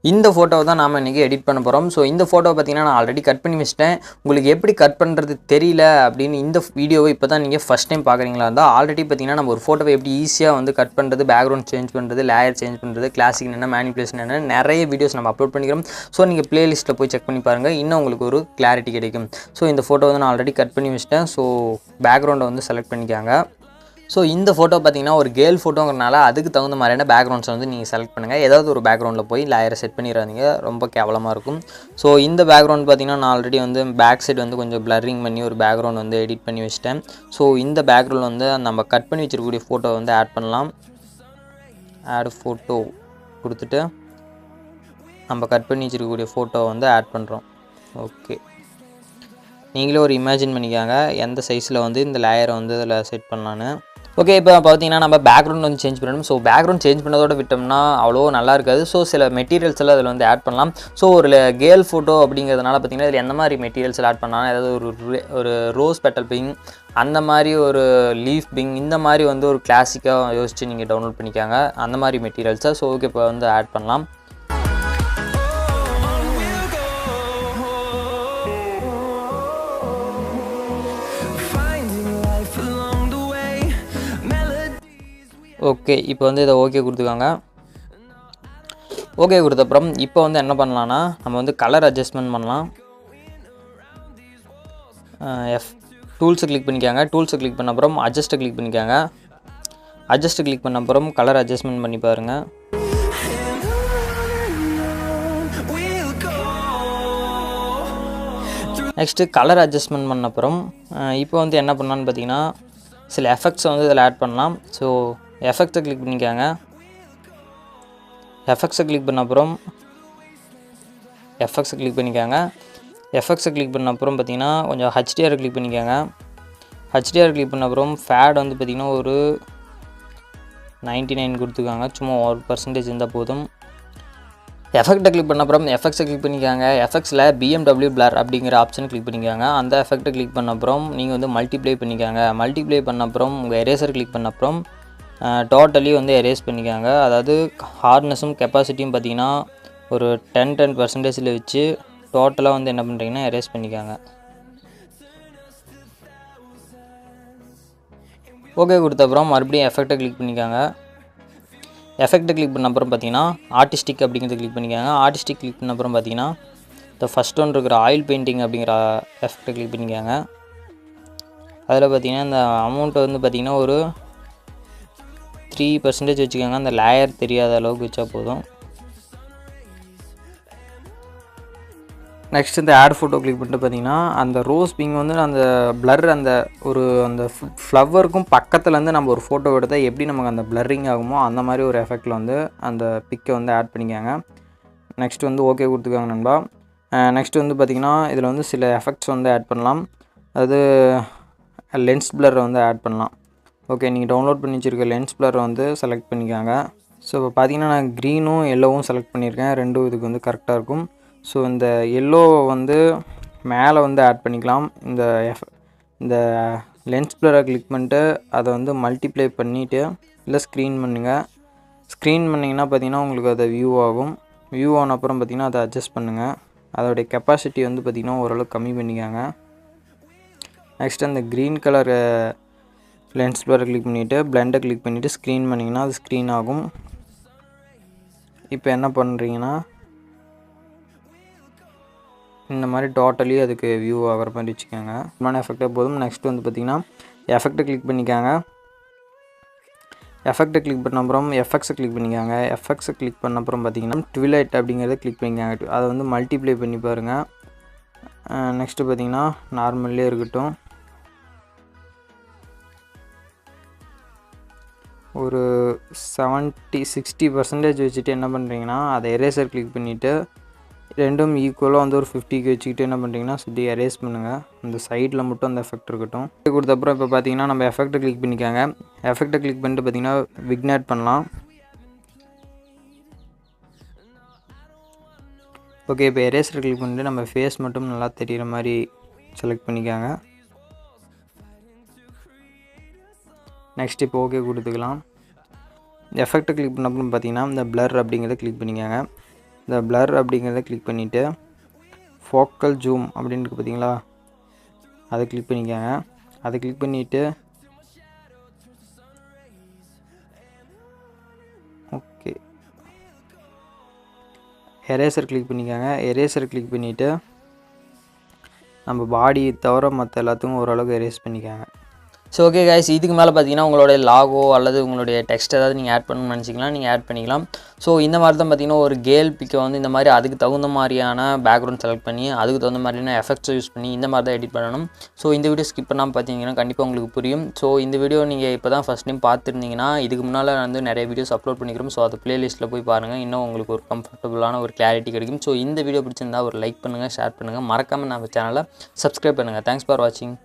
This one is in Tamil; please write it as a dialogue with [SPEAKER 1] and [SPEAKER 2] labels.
[SPEAKER 1] இந்த ஃபோட்டோவை தான் நாம் இன்றைக்கி எடிட் பண்ண போகிறோம். ஸோ இந்த ஃபோட்டோவை பார்த்தீங்கன்னா நான் ஆல்ரெடி கட் பண்ணி வச்சிட்டேன். உங்களுக்கு எப்படி கட் பண்ணுறது தெரியல அப்படின்னு இந்த வீடியோவை இப்போ தான் நீங்கள் ஃபஸ்ட் டைம் பார்க்குறீங்களா இருந்தால் ஆல்ரெடி பார்த்தீங்கன்னா நம்ம ஒரு ஃபோட்டோவை எப்படி ஈஸியாக வந்து கட் பண்ணுறது, பேக்ரவுண்ட் சேஞ்ச் பண்ணுறது, லேயர் சேஞ்ச் பண்ணுறது, கிளாசிக் என்ன, மேனிபுலேஷன் என்ன, நிறைய வீடியோஸ் நம்ம அப்லோட் பண்ணிக்கிறோம். ஸோ நீங்கள் ப்ளேலிஸ்ட்டில் போய் செக் பண்ணி பாருங்கள், இன்னும் உங்களுக்கு ஒரு கிளாரிட்டி கிடைக்கும். ஸோ இந்த ஃபோட்டோ வந்து நான் ஆல்ரெடி கட் பண்ணி வச்சிட்டேன். ஸோ பேக்ரவுண்டை வந்து செலக்ட் பண்ணிக்காங்க. ஸோ இந்த ஃபோட்டோ பார்த்தீங்கன்னா ஒரு கேர்ள் ஃபோட்டோங்கிறனால அதுக்கு தகுந்த மாதிரியான பேக்ரவுண்ட்ஸை வந்து நீங்கள் செலக்ட் பண்ணுங்கள். ஏதாவது ஒரு பேக்ரவுண்டில் போய் லேயரை செட் பண்ணிடாதீங்க, ரொம்ப கேவலமாக இருக்கும். ஸோ இந்த பேக்ரவுண்ட் பார்த்தீங்கன்னா நான் ஆல்ரெடி வந்து பேக் சைடு வந்து கொஞ்சம் பிளரிங் பண்ணி ஒரு பேக்ரவுண்ட் வந்து எடிட் பண்ணி வச்சிட்டேன். ஸோ இந்த பேக்ரவுண்ட் வந்து நம்ம கட் பண்ணி வச்சிருக்கக்கூடிய ஃபோட்டோ வந்து ஆட் பண்ணலாம். ஆட் ஃபோட்டோ கொடுத்துட்டு நம்ம கட் பண்ணி வச்சிருக்கக்கூடிய ஃபோட்டோ வந்து ஆட் பண்ணுறோம். ஓகே, நீங்களே ஒரு இமேஜின் பண்ணிக்காங்க எந்த சைஸில் வந்து இந்த லேயரை வந்து இதில் செட் பண்ணலான்னு. ஓகே, இப்போ பார்த்தீங்கன்னா நம்ம பேக்ரவுண்ட் வந்து சேஞ்ச் பண்ணணும். ஸோ பேக்ரவுண்ட் சேஞ்ச் பண்ணதோட விட்டோம்னா அவ்வளோ நல்லா இருக்காது. ஸோ சில மெட்டீரியல்ஸ் எல்லாம் அதில் வந்து ஆட் பண்ணலாம். ஸோ ஒரு கேர்ள் ஃபோட்டோ அப்படிங்கிறதுனால பார்த்தீங்கன்னா இதில் எந்த மாதிரி மெட்டீரியல்ஸ் ஆட் பண்ணலாம், ஏதாவது ஒரு ரோஸ் பெட்டல் பிங், அந்த மாதிரி ஒரு லீஃப் பிங், இந்த மாதிரி வந்து ஒரு கிளாசிக்காக யோசித்து நீங்கள் டவுன்லோட் பண்ணிக்காங்க அந்த மாதிரி மெட்டீரியல்ஸை. ஸோ ஓகே, இப்போ வந்து ஆட் பண்ணலாம். ஓகே, இப்போ வந்து இதை ஓகே கொடுத்துக்காங்க. ஓகே கொடுத்தப்புறம் இப்போ வந்து என்ன பண்ணலான்னா நம்ம வந்து கலர் அட்ஜஸ்ட்மெண்ட் பண்ணலாம். டூல்ஸை கிளிக் பண்ணிக்காங்க. டூல்ஸை கிளிக் பண்ண அப்புறம் அட்ஜஸ்ட்டை கிளிக் பண்ணிக்காங்க. அட்ஜஸ்ட்டை கிளிக் பண்ண அப்புறம் கலர் அட்ஜஸ்ட்மெண்ட் பண்ணி பாருங்கள். நெக்ஸ்ட்டு கலர் அட்ஜஸ்ட்மெண்ட் பண்ண அப்புறம் இப்போ வந்து என்ன பண்ணலான்னு பார்த்தீங்கன்னா சில எஃபெக்ட்ஸை வந்து இதில் ஆட் பண்ணலாம். ஸோ எஃபெக்ட்ஸை கிளிக் பண்ணிக்காங்க. எஃபெக்ட்ஸை கிளிக் பண்ண அப்புறம் எஃபெக்ட்ஸை கிளிக் பண்ண அப்புறம் பார்த்தீங்கன்னா கொஞ்சம் ஹெச்டிஆர் கிளிக் பண்ணிக்காங்க. ஹெச்டிஆர் கிளிக் பண்ண அப்புறம் ஃபேட் வந்து பார்த்திங்கன்னா ஒரு 99 கொடுத்துக்காங்க. சும்மா 1% இருந்தால் போதும். எஃபெக்ட்டை கிளிக் பண்ண அப்புறம் எஃபெக்ட்ஸை கிளிக் பண்ணிக்காங்க. எஃபெக்ட்ஸில் BMW பிளர் அப்படிங்கிற ஆப்ஷன் கிளிக் பண்ணிக்காங்க. அந்த எஃபெக்ட்டை கிளிக் பண்ண அப்புறம் நீங்கள் வந்து மல்டிப்ளை பண்ணிக்காங்க. மல்டிப்ளை பண்ண அப்புறம் உங்கள் எரேசர் கிளிக் பண்ண அப்புறம் டோட்டலி வந்து எரேஸ் பண்ணிக்காங்க. அதாவது ஹார்ட்னஸும் கெப்பாசிட்டியும் பார்த்தீங்கன்னா ஒரு 10% வச்சு டோட்டலாக வந்து என்ன பண்ணுறீங்கன்னா எரேஸ் பண்ணிக்காங்க. ஓகே கொடுத்த அப்புறம் மறுபடியும் எஃபெக்ட்டை கிளிக் பண்ணிக்காங்க. எஃபெக்ட்டை கிளிக் பண்ண அப்புறம் பார்த்தீங்கன்னா ஆர்டிஸ்டிக் அப்படிங்கிறத கிளிக் பண்ணிக்காங்க. ஆர்டிஸ்டிக் கிளிக் பண்ண அப்புறம் பார்த்தீங்கன்னா இந்த ஃபஸ்ட் ஒன் இருக்கிற ஆயில் பெயிண்டிங் அப்படிங்கிற எஃபெக்ட்டை கிளிக் பண்ணிக்காங்க. அதில் பார்த்தீங்கன்னா இந்த அமௌண்ட்டை வந்து பார்த்திங்கன்னா ஒரு 3% வச்சுக்கோங்க. அந்த லேயர் தெரியாத அளவுக்கு வச்சா போதும். நெக்ஸ்ட் இந்த ஆட் ஃபோட்டோ கிளிக் பண்ணிட்டு பார்த்தீங்கன்னா அந்த ரோஸ் பிங் வந்து அந்த பிளர் அந்த ஃப்ளவருக்கும் பக்கத்துலேருந்து நம்ம ஒரு ஃபோட்டோ எடுத்தால் எப்படி நமக்கு அந்த பிளரிங் ஆகுமோ அந்த மாதிரி ஒரு எஃபெக்டில் வந்து அந்த பிக்கை வந்து ஆட் பண்ணிக்காங்க. நெக்ஸ்ட் வந்து ஓகே கொடுத்துக்காங்க நண்பா. நெக்ஸ்ட் வந்து பார்த்திங்கன்னா இதில் வந்து சில எஃபெக்ட்ஸ் வந்து ஆட் பண்ணலாம். அது லென்ஸ் பிளரை வந்து ஆட் பண்ணலாம். ஓகே, நீங்கள் டவுன்லோட் பண்ணி வச்சுருக்க லென்ஸ் பிளரை வந்து செலக்ட் பண்ணிக்காங்க. ஸோ இப்போ பார்த்தீங்கன்னா நான் க்ரீனும் எல்லோவும் செலக்ட் பண்ணியிருக்கேன். ரெண்டும் இதுக்கு வந்து கரெக்டாக இருக்கும். ஸோ இந்த எல்லோ வந்து மேலே வந்து ஆட் பண்ணிக்கலாம். இந்த லென்ஸ் பிளரை கிளிக் பண்ணிட்டு அதை வந்து மல்டிப்ளை பண்ணிவிட்டு இல்லை ஸ்க்ரீன் பண்ணுங்கள். ஸ்க்ரீன் பண்ணிங்கன்னா பார்த்தீங்கன்னா உங்களுக்கு அதை வியூ ஆகும். வியூ ஆன அப்புறம் பார்த்திங்கன்னா அதை அட்ஜஸ்ட் பண்ணுங்கள். அதோடைய கெப்பாசிட்டி வந்து பார்த்திங்கன்னா ஓரளவுக்கு கம்மி பண்ணிக்காங்க. நெக்ஸ்ட் அந்த க்ரீன் கலர் லென்ஸ் பிளரை கிளிக் பண்ணிவிட்டு பிளெண்டை கிளிக் பண்ணிவிட்டு ஸ்க்ரீன் பண்ணிங்கன்னா அது ஸ்க்ரீன் ஆகும். இப்போ என்ன பண்ணுறீங்கன்னா இந்த மாதிரி டோட்டலி அதுக்கு வியூ ஆகிற மாதிரி வச்சுக்கோங்க. எஃபெக்டாக போதும். நெக்ஸ்ட் வந்து பார்த்திங்கன்னா எஃபெக்ட்டை கிளிக் பண்ணிக்காங்க. எஃபெக்ட்டை கிளிக் பண்ண அப்புறம் எஃபெக்ட்ஸை கிளிக் பண்ணிக்காங்க. எஃபெக்ட்ஸை கிளிக் பண்ண அப்புறம் பார்த்திங்கன்னா ட்விலைட் அப்படிங்கிறத கிளிக் பண்ணிக்காங்க. அதை வந்து மல்டிப்ளை பண்ணி பாருங்கள். நெக்ஸ்ட்டு பார்த்திங்கன்னா நார்மல்லே இருக்கட்டும். ஒரு 60% வச்சுட்டு என்ன பண்ணுறீங்கன்னா அதை எரேசர் கிளிக் பண்ணிவிட்டு ரெண்டும் ஈக்குவலாக வந்து ஒரு 50க்கு வச்சுக்கிட்டு என்ன பண்ணுறீங்கன்னா சுற்றி எரேஸ் பண்ணுங்கள். அந்த சைடில் மட்டும் அந்த எஃபெக்ட் இருக்கட்டும். கொடுத்தப்புறம் இப்போ பார்த்தீங்கன்னா நம்ம எஃபெக்ட்டை கிளிக் பண்ணிக்காங்க. எஃபெக்ட்டை கிளிக் பண்ணிட்டு பார்த்தீங்கன்னா விக்னேட் பண்ணலாம். ஓகே, இப்போ எரேசர் கிளிக் பண்ணிட்டு நம்ம ஃபேஸ் மட்டும் நல்லா தெரிகிற மாதிரி செலக்ட் பண்ணிக்காங்க. நெக்ஸ்ட் இப்போ ஓகே கொடுத்துக்கலாம். எஃபெக்ட்டை கிளிக் பண்ண அப்புறம் பார்த்தீங்கன்னா இந்த பிளர் அப்படிங்கிறத கிளிக் பண்ணிக்காங்க. இந்த blur அப்படிங்கிறத கிளிக் பண்ணிவிட்டு ஃபோக்கல் ஜூம் அப்படின்னு இருக்குது பார்த்தீங்களா, அதை கிளிக் பண்ணிக்கோங்க. அதை கிளிக் பண்ணிவிட்டு ஓகே எரேசர் கிளிக் பண்ணிக்கோங்க. எரேசர் கிளிக் பண்ணிவிட்டு நம்ம பாடி தவிர மற்ற எல்லாத்துக்கும் ஓரளவுக்கு எரேஸ் பண்ணிக்கோங்க. ஸோ ஓகே கைஸ், இதுக்கு மேலே பார்த்தீங்கன்னா உங்களுடைய லாகோ அல்லது உங்களுடைய டெக்ஸ்ட் ஏதாவது நீங்கள் ஆட் பண்ணணும்னு நினச்சிங்கன்னா நீங்கள் ஆட் பண்ணிக்கலாம். ஸோ இந்த மாதிரி தான் பார்த்தீங்கன்னா ஒரு கேர்ள் பிக்கை வந்து இந்த மாதிரி அதுக்கு தகுந்த மாதிரியான பேக்ரவுண்ட் செலக்ட் பண்ணி அதுக்கு தகுந்த மாதிரியான எஃபெக்ட்ஸை யூஸ் பண்ணி இந்த மாதிரி தான் எடிட் பண்ணணும். ஸோ இந்த வீடியோ ஸ்கிப் பண்ணாமல் பார்த்தீங்கன்னா கண்டிப்பாக உங்களுக்கு புரியும். ஸோ இந்த வீடியோ நீங்கள் இப்போ தான் ஃபஸ்ட் டைம் பார்த்துருந்தீங்கன்னா இதுக்கு முன்னால் வந்து நிறைய வீடியோஸ் அப்லோட் பண்ணிக்கிறோம். ஸோ அது ப்ளேலிஸ்ட்டில் போய் பாருங்கள், இன்னும் உங்களுக்கு ஒரு கம்ஃபர்டபுளான ஒரு கிளாரிட்டி கிடைக்கும். ஸோ இந்த வீடியோ பிடிச்சிருந்தா ஒரு லைக் பண்ணுங்கள், ஷேர் பண்ணுங்கள், மறக்காமல் நம்ம சேனலை சப்ஸ்கிரைப் பண்ணுங்கள். தேங்க்ஸ் ஃபார் வாட்சிங்.